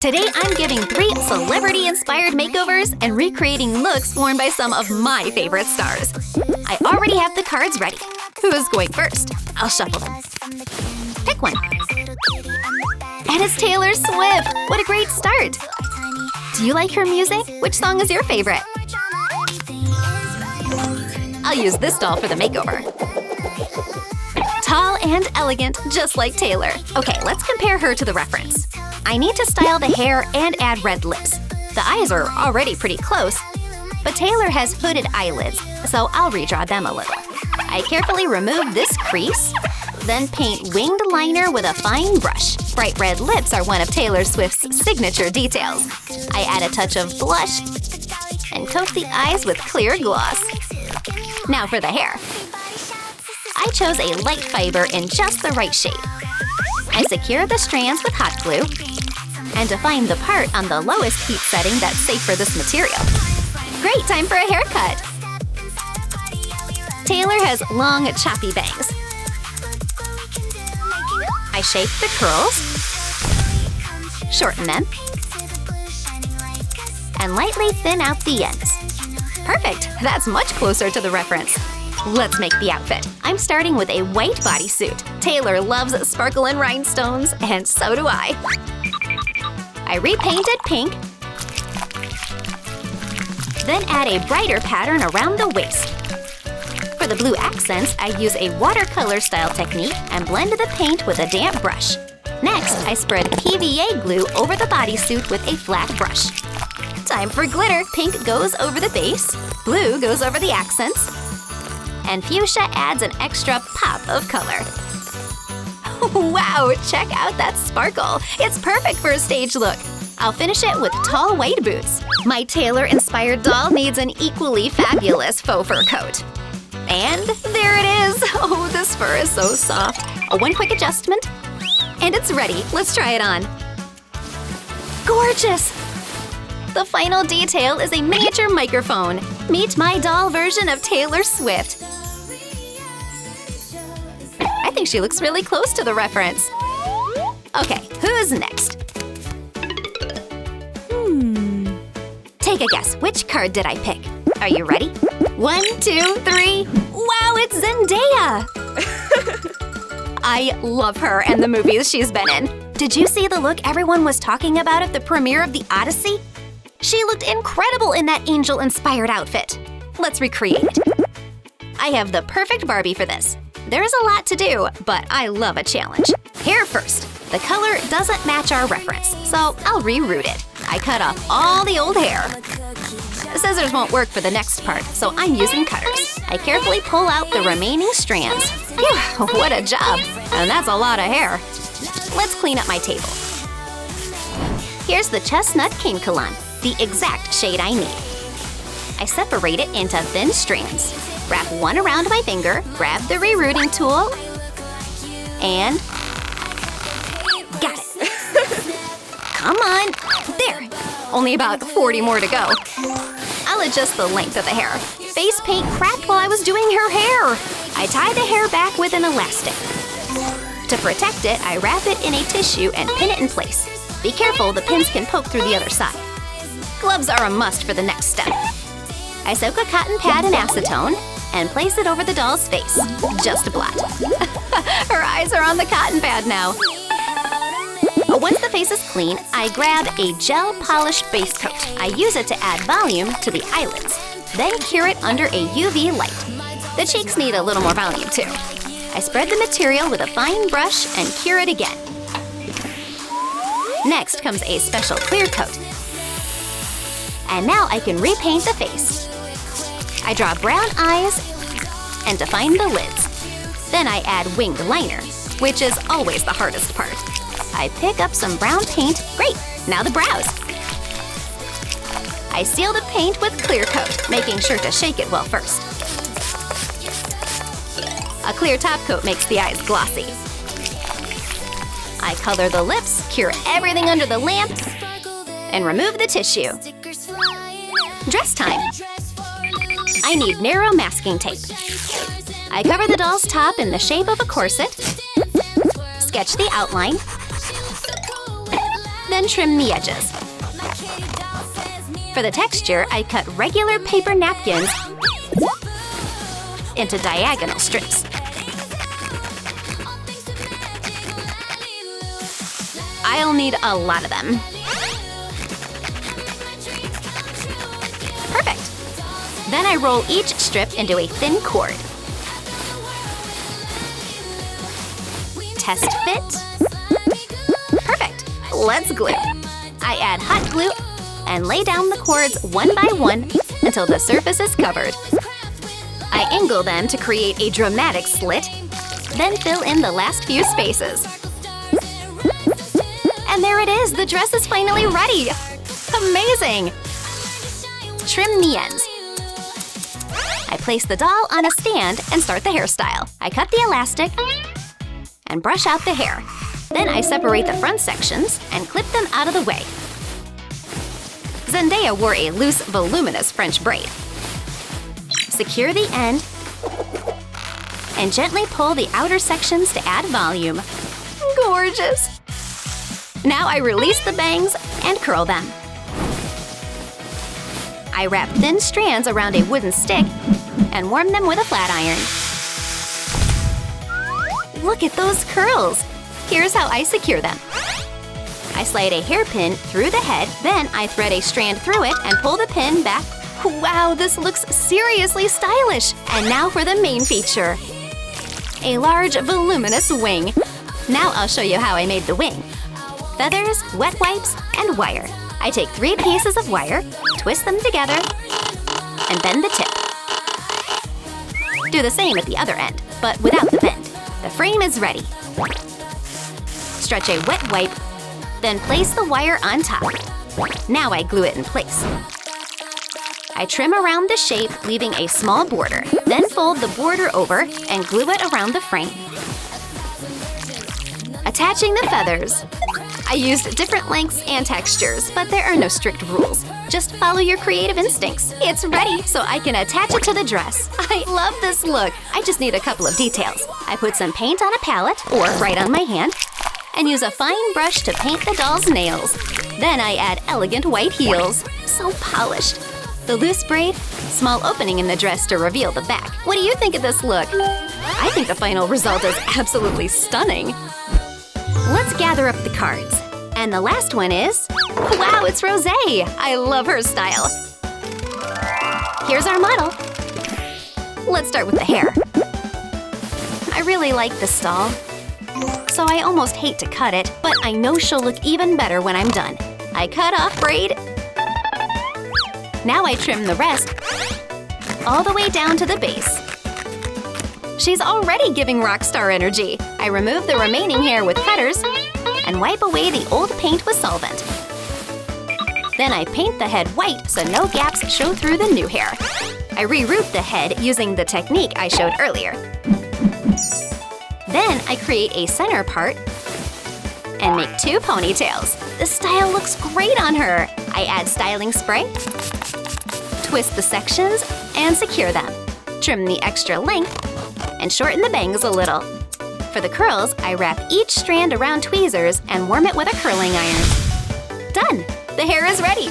Today I'm giving 3 celebrity-inspired makeovers and recreating looks worn by some of my favorite stars. I already have the cards ready. Who's going first? I'll shuffle them. Pick one. And it's Taylor Swift! What a great start! Do you like her music? Which song is your favorite? I'll use this doll for the makeover. Tall and elegant, just like Taylor. Okay, let's compare her to the reference. I need to style the hair and add red lips. The eyes are already pretty close, but Taylor has hooded eyelids, so I'll redraw them a little. I carefully remove this crease, then paint winged liner with a fine brush. Bright red lips are one of Taylor Swift's signature details. I add a touch of blush and coat the eyes with clear gloss. Now for the hair. I chose a light fiber in just the right shape. I secure the strands with hot glue and define the part on the lowest heat setting that's safe for this material. Great, time for a haircut! Taylor has long, choppy bangs. I shape the curls, shorten them, and lightly thin out the ends. Perfect! That's much closer to the reference. Let's make the outfit. I'm starting with a white bodysuit. Taylor loves sparkle and rhinestones, and so do I. I repainted pink, then add a brighter pattern around the waist. For the blue accents, I use a watercolor style technique and blend the paint with a damp brush. Next, I spread PVA glue over the bodysuit with a flat brush. Time for glitter. Pink goes over the base, blue goes over the accents, and fuchsia adds an extra pop of color. Wow, check out that sparkle! It's perfect for a stage look. I'll finish it with tall white boots. My Taylor-inspired doll needs an equally fabulous faux fur coat. And there it is! Oh, this fur is so soft. One quick adjustment, and it's ready. Let's try it on. Gorgeous! The final detail is a miniature microphone. Meet my doll version of Taylor Swift. I think she looks really close to the reference. Okay, who's next? Take a guess. Which card did I pick? Are you ready? 1, 2, 3. Wow, it's Zendaya! I love her and the movies she's been in. Did you see the look everyone was talking about at the premiere of The Odyssey? She looked incredible in that angel-inspired outfit. Let's recreate it. I have the perfect Barbie for this. There's a lot to do, but I love a challenge. Hair first. The color doesn't match our reference, so I'll reroute it. I cut off all the old hair. Scissors won't work for the next part, so I'm using cutters. I carefully pull out the remaining strands. Phew, what a job! And that's a lot of hair. Let's clean up my table. Here's the chestnut kinkalon, the exact shade I need. I separate it into thin strands. Wrap one around my finger, grab the rerouting tool, and got it. Come on, there. Only about 40 more to go. I'll adjust the length of the hair. Face paint cracked while I was doing her hair. I tie the hair back with an elastic. To protect it, I wrap it in a tissue and pin it in place. Be careful, the pins can poke through the other side. Gloves are a must for the next step. I soak a cotton pad in acetone and place it over the doll's face. Just a blot. Her eyes are on the cotton pad now. Once the face is clean, I grab a gel-polished base coat. I use it to add volume to the eyelids, then cure it under a UV light. The cheeks need a little more volume too. I spread the material with a fine brush and cure it again. Next comes a special clear coat. And now I can repaint the face. I draw brown eyes and define the lids. Then I add winged liner, which is always the hardest part. I pick up some brown paint. Great! Now the brows. I seal the paint with clear coat, making sure to shake it well first. A clear top coat makes the eyes glossy. I color the lips, cure everything under the lamp, and remove the tissue. Dress time. I need narrow masking tape. I cover the doll's top in the shape of a corset, sketch the outline, then trim the edges. For the texture, I cut regular paper napkins into diagonal strips. I'll need a lot of them. Perfect. Then I roll each strip into a thin cord. Test fit. Perfect. Let's glue. I add hot glue and lay down the cords one by one until the surface is covered. I angle them to create a dramatic slit, then fill in the last few spaces. And there it is! The dress is finally ready! Amazing! Trim the ends. I place the doll on a stand and start the hairstyle. I cut the elastic and brush out the hair. Then I separate the front sections and clip them out of the way. Zendaya wore a loose, voluminous French braid. Secure the end and gently pull the outer sections to add volume. Gorgeous! Now I release the bangs and curl them. I wrap thin strands around a wooden stick and warm them with a flat iron. Look at those curls! Here's how I secure them. I slide a hairpin through the head, then I thread a strand through it and pull the pin back. Wow, this looks seriously stylish! And now for the main feature. A large, voluminous wing. Now I'll show you how I made the wing. Feathers, wet wipes, and wire. I take 3 pieces of wire, twist them together, and bend the tip. Do the same at the other end, but without the bend. The frame is ready. Stretch a wet wipe, then place the wire on top. Now I glue it in place. I trim around the shape, leaving a small border. Then fold the border over and glue it around the frame. Attaching the feathers. I used different lengths and textures, but there are no strict rules. Just follow your creative instincts. It's ready, so I can attach it to the dress. I love this look. I just need a couple of details. I put some paint on a palette, or right on my hand, and use a fine brush to paint the doll's nails. Then I add elegant white heels. So polished. The loose braid, small opening in the dress to reveal the back. What do you think of this look? I think the final result is absolutely stunning. Let's gather up the cards. And the last one is… Wow, it's Rosé! I love her style. Here's our model. Let's start with the hair. I really like the style, so I almost hate to cut it, but I know she'll look even better when I'm done. I cut off braid. Now I trim the rest all the way down to the base. She's already giving rock star energy. I remove the remaining hair with cutters and wipe away the old paint with solvent. Then I paint the head white so no gaps show through the new hair. I reroot the head using the technique I showed earlier. Then I create a center part and make 2 ponytails. The style looks great on her. I add styling spray, twist the sections, and secure them. Trim the extra length and shorten the bangs a little. For the curls, I wrap each strand around tweezers and warm it with a curling iron. Done! The hair is ready!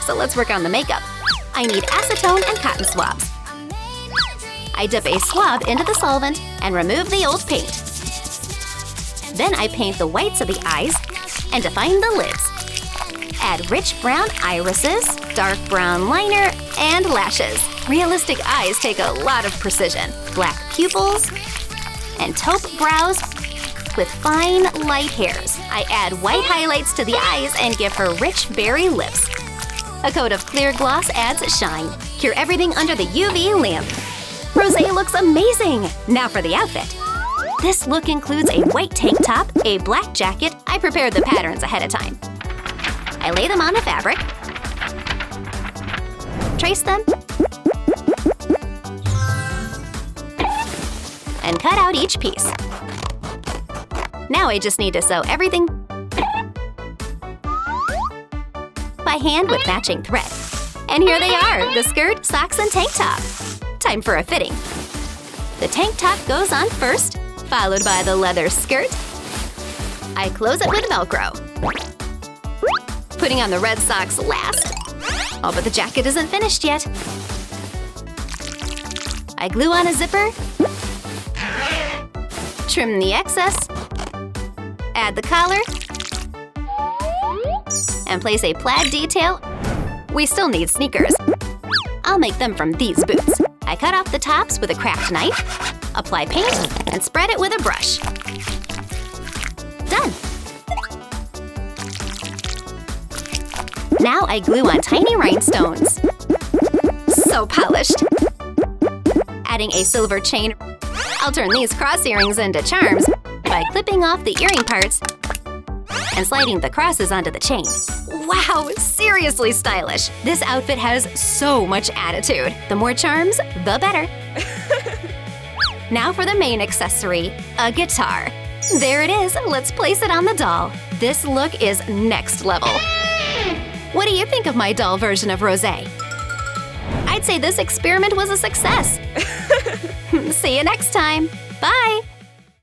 So let's work on the makeup. I need acetone and cotton swabs. I dip a swab into the solvent and remove the old paint. Then I paint the whites of the eyes and define the lids. Add rich brown irises, dark brown liner, and lashes. Realistic eyes take a lot of precision. Black pupils and taupe brows with fine, light hairs. I add white highlights to the eyes and give her rich berry lips. A coat of clear gloss adds shine. Cure everything under the UV lamp. Rosé looks amazing! Now for the outfit. This look includes a white tank top, a black jacket. I prepared the patterns ahead of time. I lay them on a fabric, trace them, and cut out each piece. Now I just need to sew everything by hand with matching thread. And here they are, the skirt, socks, and tank top. Time for a fitting. The tank top goes on first, followed by the leather skirt. I close it with Velcro. Putting on the red socks last. Oh, but the jacket isn't finished yet. I glue on a zipper. Trim the excess. Add the collar. And place a plaid detail. We still need sneakers. I'll make them from these boots. I cut off the tops with a craft knife, apply paint, and spread it with a brush. Done! Now I glue on tiny rhinestones. So polished! Adding a silver chain, I'll turn these cross earrings into charms by clipping off the earring parts and sliding the crosses onto the chain. Wow, seriously stylish! This outfit has so much attitude. The more charms, the better. Now for the main accessory, a guitar. There it is, let's place it on the doll. This look is next level. What do you think of my doll version of Rosé? I'd say this experiment was a success. See you next time. Bye!